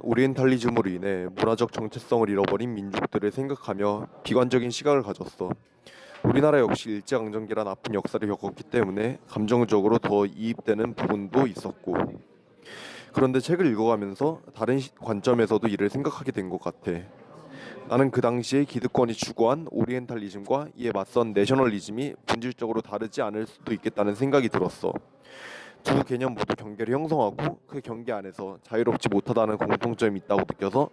오리엔탈리즘으로 인해 문화적 정체성을 잃어버린 민족들을 생각하며 비관적인 시각을 가졌어. 우리나라 역시 일제강점기란 아픈 역사를 겪었기 때문에 감정적으로 더 이입되는 부분도 있었고, 그런데 책을 읽어가면서 다른 관점에서도 이를 생각하게 된 것 같아. 나는 그 당시에 기득권이 추구한 오리엔탈리즘과 이에 맞선 내셔널리즘이 본질적으로 다르지 않을 수도 있겠다는 생각이 들었어. 두 개념 모두 경계를 형성하고 그 경계 안에서 자유롭지 못하다는 공통점이 있다고 느껴서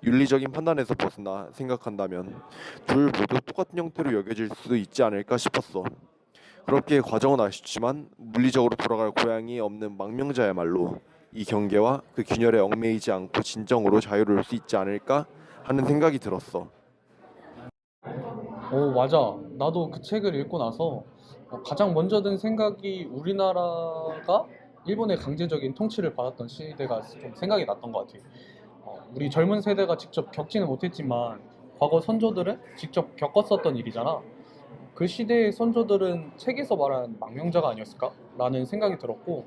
윤리적인 판단에서 벗어나 생각한다면 둘 모두 똑같은 형태로 여겨질 수도 있지 않을까 싶었어. 그렇게 과정은 아쉽지만 물리적으로 돌아갈 고향이 없는 망명자야말로 이 경계와 그 균열에 얽매이지 않고 진정으로 자유로울 수 있지 않을까 하는 생각이 들었어. 맞아. 나도 그 책을 읽고 나서 가장 먼저 든 생각이 우리나라가 일본의 강제적인 통치를 받았던 시대가 좀 생각이 났던 것 같아. 우리 젊은 세대가 직접 겪지는 못했지만 과거 선조들은 직접 겪었었던 일이잖아. 그 시대의 선조들은 책에서 말한 망명자가 아니었을까? 라는 생각이 들었고,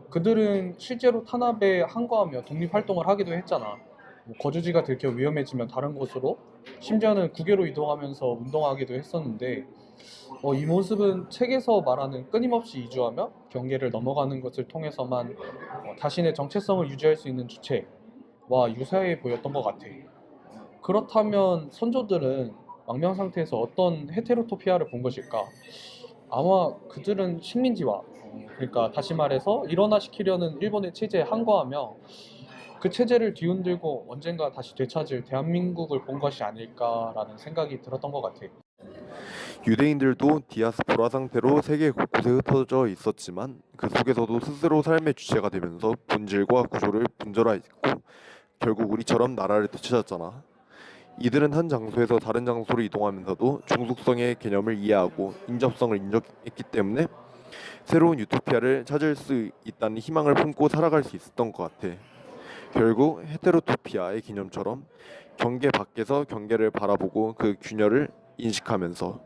그들은 실제로 탄압에 항거하며 독립활동을 하기도 했잖아. 거주지가 들켜 위험해지면 다른 곳으로, 심지어는 국외로 이동하면서 운동하기도 했었는데, 이 모습은 책에서 말하는 끊임없이 이주하며 경계를 넘어가는 것을 통해서만 자신의 정체성을 유지할 수 있는 주체와 유사해 보였던 것 같아. 그렇다면 선조들은 망명 상태에서 어떤 헤테로토피아를 본 것일까? 아마 그들은 식민지화, 그러니까 다시 말해서 일원화시키려는 일본의 체제에 항거하며 그 체제를 뒤흔들고 언젠가 다시 되찾을 대한민국을 본 것이 아닐까라는 생각이 들었던 것 같아. 유대인들도 디아스포라 상태로 세계 곳곳에 흩어져 있었지만 그 속에서도 스스로 삶의 주체가 되면서 본질과 구조를 분절화했고 결국 우리처럼 나라를 되찾았잖아. 이들은 한 장소에서 다른 장소로 이동하면서도 종속성의 개념을 이해하고 인접성을 인정했기 때문에 새로운 유토피아를 찾을 수 있다는 희망을 품고 살아갈 수 있었던 것 같아. 결국 헤테로토피아의 개념처럼 경계 밖에서 경계를 바라보고 그 균열을 인식하면서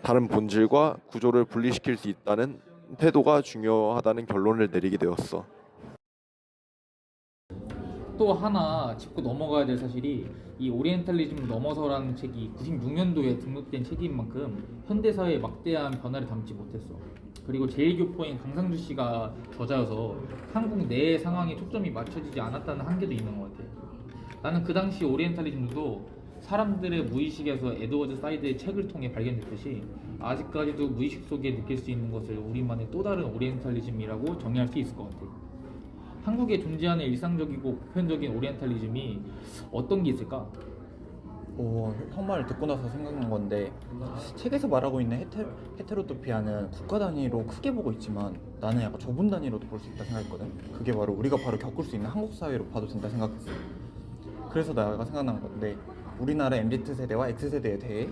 다른 본질과 구조를 분리시킬 수 있다는 태도가 중요하다는 결론을 내리게 되었어. 또 하나 짚고 넘어가야 될 사실이 이 오리엔탈리즘 넘어서라는 책이 96년도에 등록된 책인 만큼 현대사회의 막대한 변화를 담지 못했어. 그리고 제1교포인 강상주 씨가 저자여서 한국 내의 상황에 초점이 맞춰지지 않았다는 한계도 있는 것 같아. 나는 그 당시 오리엔탈리즘도 사람들의 무의식에서 에드워드 사이드의 책을 통해 발견됐듯이 아직까지도 무의식 속에 느낄 수 있는 것을 우리만의 또 다른 오리엔탈리즘이라고 정의할 수 있을 것 같아. 한국에 존재하는 일상적이고 보편적인 오리엔탈리즘이 어떤 게 있을까? 형 말 듣고 나서 생각난 건데 책에서 말하고 있는 헤테로토피아는 국가 단위로 크게 보고 있지만 나는 약간 좁은 단위로도 볼 수 있다 생각했거든. 그게 바로 우리가 바로 겪을 수 있는 한국 사회로 봐도 된다 생각했어. 그래서 내가 생각난 건데 우리나라 MZ세대와 X세대에 대해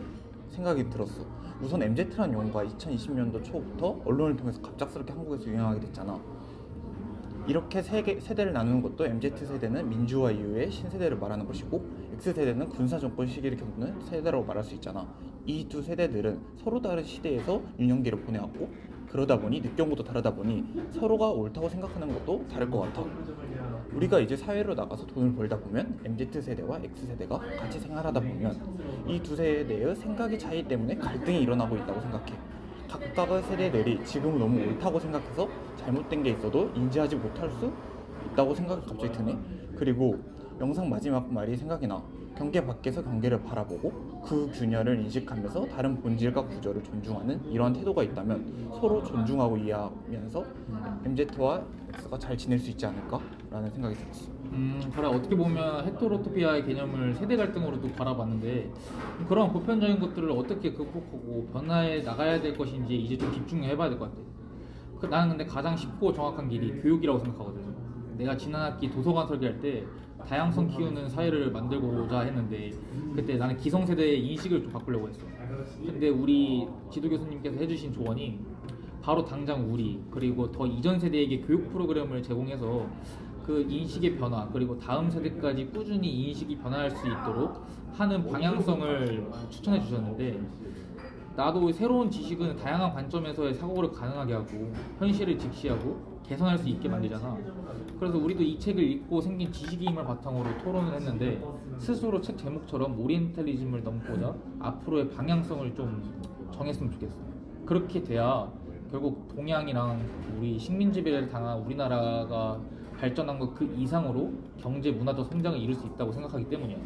생각이 들었어. 우선 MZ라는 용어가 2020년도 초부터 언론을 통해서 갑작스럽게 한국에서 유행하게 됐잖아. 이렇게 세대를 나누는 것도 MZ세대는 민주화 이후의 신세대를 말하는 것이고 X세대는 군사정권 시기를 겪는 세대라고 말할 수 있잖아. 이 두 세대들은 서로 다른 시대에서 유년기를 보내왔고 그러다 보니 느껴보도 다르다 보니 서로가 옳다고 생각하는 것도 다를 것 같아. 우리가 이제 사회로 나가서 돈을 벌다 보면 MZ세대와 X세대가 같이 생활하다 보면 이 두 세대의 생각의 차이 때문에 갈등이 일어나고 있다고 생각해. 각각의 세대들이 지금은 너무 옳다고 생각해서 잘못된 게 있어도 인지하지 못할 수 있다고 생각이 갑자기 드네. 그리고 영상 마지막 말이 생각이 나. 경계 밖에서 경계를 바라보고 그 균열을 인식하면서 다른 본질과 구조를 존중하는 이러한 태도가 있다면 서로 존중하고 이해하면서 MZ와 X가 잘 지낼 수 있지 않을까라는 생각이 들었어. 그래 어떻게 보면 헤테로토피아의 개념을 세대 갈등으로도 바라봤는데 그런 보편적인 것들을 어떻게 극복하고 변화해 나가야 될 것인지 이제 좀 집중해봐야 될 것 같아. 나는 근데 가장 쉽고 정확한 길이 교육이라고 생각하거든. 내가 지난 학기 도서관 설계할 때 다양성 키우는 사회를 만들고자 했는데 그때 나는 기성세대의 인식을 좀 바꾸려고 했어. 근데 우리 지도 교수님께서 해주신 조언이 바로 당장 우리 그리고 더 이전 세대에게 교육 프로그램을 제공해서 그 인식의 변화 그리고 다음 세대까지 꾸준히 인식이 변화할 수 있도록 하는 방향성을 추천해 주셨는데 나도 새로운 지식은 다양한 관점에서의 사고를 가능하게 하고 현실을 직시하고 개선할 수 있게 만들잖아. 그래서 우리도 이 책을 읽고 생긴 지식의 힘을 바탕으로 토론을 했는데 스스로 책 제목처럼 오리엔탈리즘을 넘고자 앞으로의 방향성을 좀 정했으면 좋겠어. 그렇게 돼야 결국 동양이랑 우리 식민지배를 당한 우리나라가 발전한 것 그 이상으로 경제 문화적 성장을 이룰 수 있다고 생각하기 때문이야.